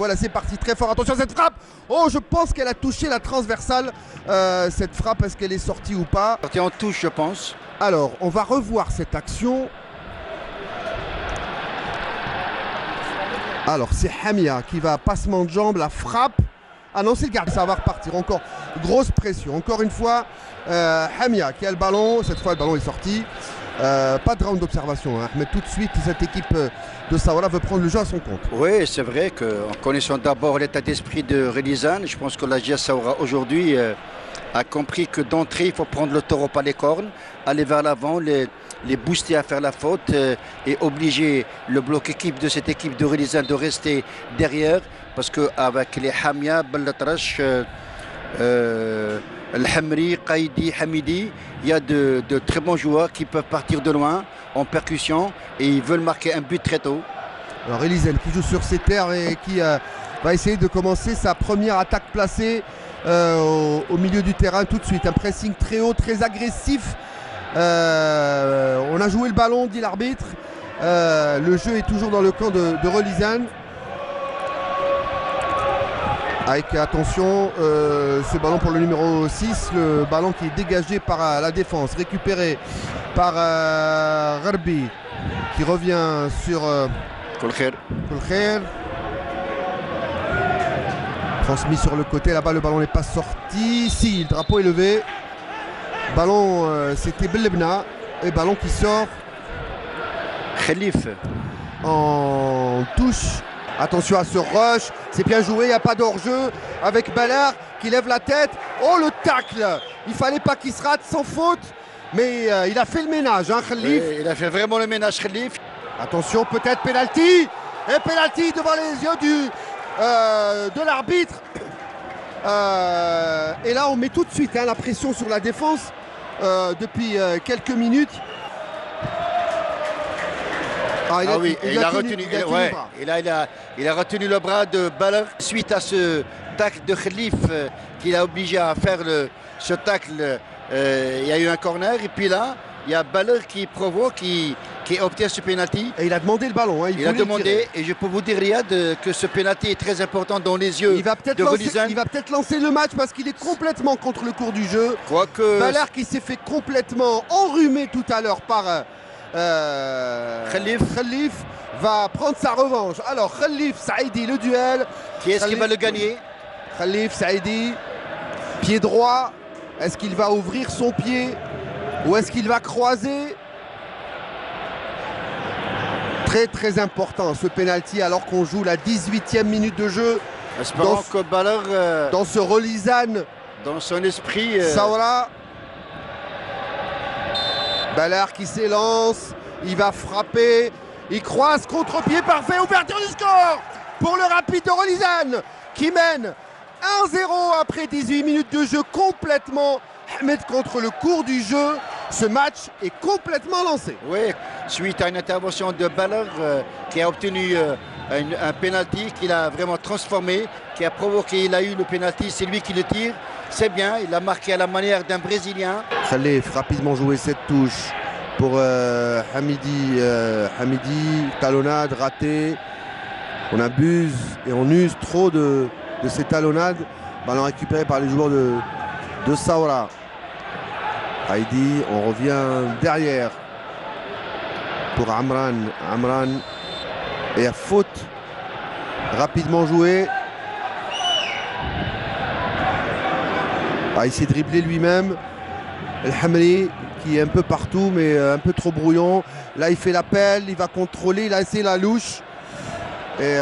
Voilà, c'est parti, très fort. Attention à cette frappe. Oh, je pense qu'elle a touché la transversale. Cette frappe, est-ce qu'elle est sortie ou pas? Sortie en touche, je pense. Alors, on va revoir cette action. Alors, c'est Hamia qui va passement de jambe, la frappe. Ah non, c'est le gardien. Ça va repartir. Encore grosse pression. Encore une fois, Hamia qui a le ballon. Cette fois, le ballon est sorti. Pas de round d'observation, hein. Mais tout de suite, cette équipe de Saoura veut prendre le jeu à son compte. Oui, c'est vrai qu'en connaissant d'abord l'état d'esprit de Relizane, je pense que la GIA Saoura aujourd'hui a compris que d'entrée, il faut prendre le taureau par les cornes, aller vers l'avant, les booster à faire la faute et obliger le bloc équipe de cette équipe de Relizane de rester derrière. Parce qu'avec les Hamia, Ballatrash, El Hamri, Qaidi, Hamidi, il y a de très bons joueurs qui peuvent partir de loin en percussion et ils veulent marquer un but très tôt. Alors Relizane qui joue sur ses terres et qui va essayer de commencer sa première attaque placée au milieu du terrain tout de suite. Un pressing très haut, très agressif. On a joué le ballon, dit l'arbitre. Le jeu est toujours dans le camp de Relizane. Avec attention, ce ballon pour le numéro 6, le ballon qui est dégagé par la défense, récupéré par Gharbi, qui revient sur Kolkher. Transmis sur le côté, là-bas le ballon n'est pas sorti. Si, le drapeau est levé. Ballon, c'était Bellebna, et ballon qui sort Khalif en touche. Attention à ce rush, c'est bien joué, il n'y a pas d'hors-jeu avec Ballard qui lève la tête. Oh, le tacle! Il fallait pas qu'il se rate sans faute, mais il a fait le ménage, hein, Khalif. Oui, il a fait vraiment le ménage, Khalif. Attention, peut-être penalty, et penalty devant les yeux de l'arbitre. Et là, on met tout de suite la pression sur la défense depuis quelques minutes. Il a retenu le bras de Baller suite à ce tacle de Khalif qu'il a obligé à faire ce tacle. Il y a eu un corner et puis là, il y a Baller qui provoque, qui obtient ce pénalty. Et il a demandé le ballon. Il a demandé, et je peux vous dire, Riyad, que ce pénalty est très important dans les yeux de Relizane. Il va peut-être lancer le match parce qu'il est complètement contre le cours du jeu. Baller qui s'est fait complètement enrhumer tout à l'heure par Khalif va prendre sa revanche. Alors Khalif, Saïdi, le duel. Qui est-ce qui va le gagner? Khalif, Saïdi, pied droit. Est-ce qu'il va ouvrir son pied ou est-ce qu'il va croiser? Très très important ce penalty alors qu'on joue la 18e minute de jeu. Espérons que Baller dans ce Relizane, dans son esprit Saoura. Ballard qui s'élance, il va frapper, il croise, contre-pied parfait, ouverture du score pour le Rapide de Relizane qui mène 1-0 après 18 minutes de jeu complètement. Ahmed contre le cours du jeu, ce match est complètement lancé. Oui, suite à une intervention de Baller qui a obtenu un penalty qu'il a vraiment transformé, qui a provoqué, il a eu le penalty, c'est lui qui le tire. C'est bien, il a marqué à la manière d'un Brésilien. Khalif, rapidement joué cette touche pour Hamidi. Hamidi, talonnade ratée. On abuse et on use trop de ces talonnades. Ballon récupéré par les joueurs de Saoura. Heidi, on revient derrière pour Amran. Amran et à faute. Rapidement joué. Il s'est dribblé lui-même. El Hamri qui est un peu partout mais un peu trop brouillon. Là il fait l'appel, il va contrôler, il a essayé la louche. Et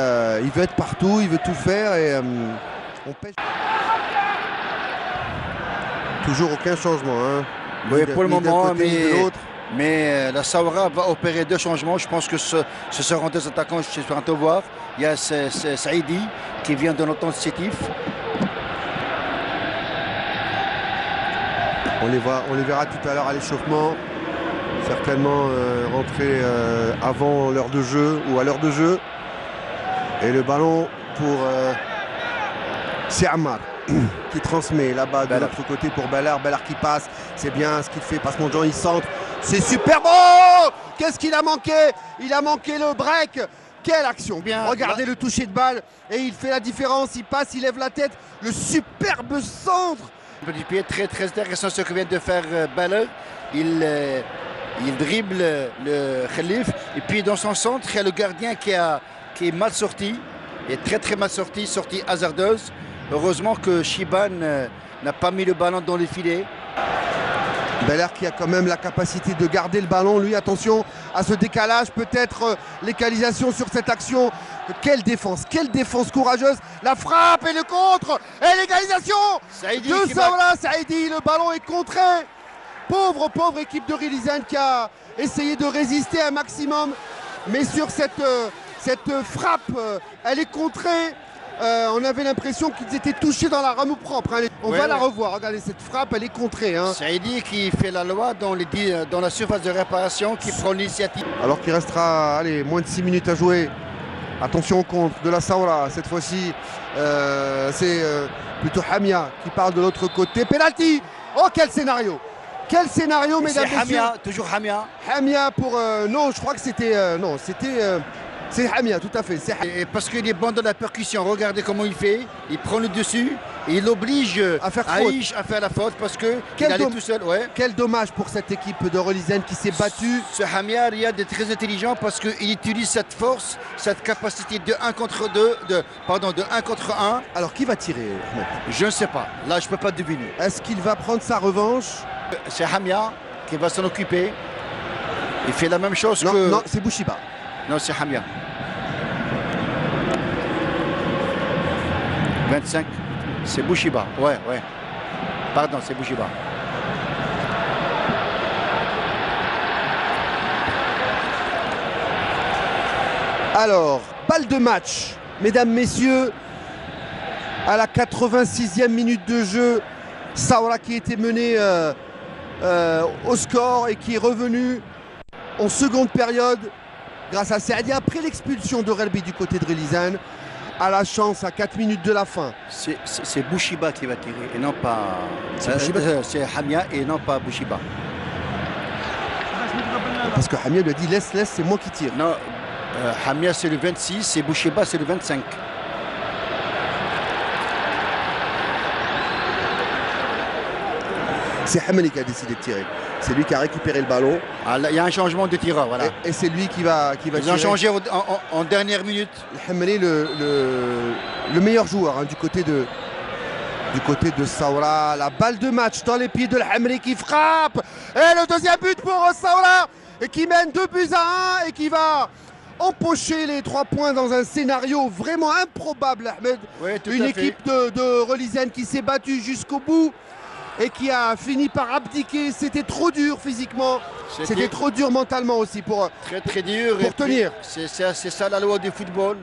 il veut être partout, il veut tout faire et on pêche. Toujours aucun changement. Hein. Oui, pour le moment, mais la Saoura va opérer deux changements. Je pense que ce seront deux attaquants, je suis en train de voir. Il y a Saïdi qui vient de notre sétif. On les verra tout à l'heure à l'échauffement. Certainement rentrer avant l'heure de jeu ou à l'heure de jeu. Et le ballon pour c'est Ammar qui transmet là-bas de l'autre côté pour Ballard. Ballard qui passe, c'est bien ce qu'il fait. Passement de Jean, il centre. C'est super beau. Qu'est-ce qu'il a manqué? Il a manqué le break. Quelle action! Bien, Regardez le toucher de balle et il fait la différence, il passe, il lève la tête, le superbe centre! Du pied très très intéressant ce que vient de faire Baller. Il dribble le Khalif et puis dans son centre il y a le gardien qui est mal sorti, il est très très mal sorti, sortie hasardeuse. Heureusement que Shiban n'a pas mis le ballon dans les filets. Beller qui a quand même la capacité de garder le ballon, lui, attention à ce décalage, peut-être l'égalisation sur cette action. Quelle défense courageuse, la frappe et le contre et l'égalisation de Saoura Saïdi, le ballon est contré. Pauvre équipe de Relizane qui a essayé de résister un maximum, mais sur cette frappe, elle est contrée. On avait l'impression qu'ils étaient touchés dans la rameau propre. Hein. On va la revoir. Regardez cette frappe, elle est contrée. Hein. Saïdi qui fait la loi dans la surface de réparation, qui prend l'initiative. Alors qu'il restera moins de 6 minutes à jouer. Attention au contre de la Saoura. Cette fois-ci, c'est plutôt Hamia qui parle de l'autre côté. Penalty. Oh, quel scénario! Quel scénario, mesdames et messieurs! Hamia, toujours Hamia. Hamia pour... non, je crois que c'était... non, c'était... c'est Hamia, tout à fait. Et parce qu'il est bon dans la percussion, regardez comment il fait. Il prend le dessus et il oblige à faire la faute parce qu'il allait tout seul. Ouais. Quel dommage pour cette équipe de Relizane qui s'est battue. Ce Hamia Riyad est très intelligent parce qu'il utilise cette force, cette capacité de 1 contre 1. Alors qui va tirer, Ahmed? Je ne sais pas. Là, je ne peux pas deviner. Est-ce qu'il va prendre sa revanche? C'est Hamia qui va s'en occuper. Il fait la même chose non, que... Non, c'est Bouchiba. Non, c'est Hamia. 25, c'est Bouchiba. Ouais. Pardon, c'est Bouchiba. Alors, balle de match, mesdames, messieurs, à la 86e minute de jeu, Saoura qui était mené au score et qui est revenu en seconde période grâce à Saadi après l'expulsion de Relbi du côté de Relizane, à la chance à 4 minutes de la fin. C'est Bouchiba qui va tirer et non pas... C'est Hamia et non pas Bouchiba. Parce que Hamia lui a dit laisse, c'est moi qui tire. Non, Hamia c'est le 26 et Bouchiba c'est le 25. C'est Hameli qui a décidé de tirer. C'est lui qui a récupéré le ballon. Ah, il y a un changement de tireur, voilà. Et c'est lui qui va tirer. Ils ont changé en dernière minute. Hameli, le meilleur joueur hein, du côté de Saoura. La balle de match dans les pieds de Hameli qui frappe. Et le deuxième but pour Saoura qui mène 2-1 et qui va empocher les 3 points dans un scénario vraiment improbable, Ahmed. Oui, une équipe de Relizane qui s'est battue jusqu'au bout et qui a fini par abdiquer. C'était trop dur physiquement, c'était trop dur mentalement aussi pour très dur pour tenir. C'est ça la loi du football.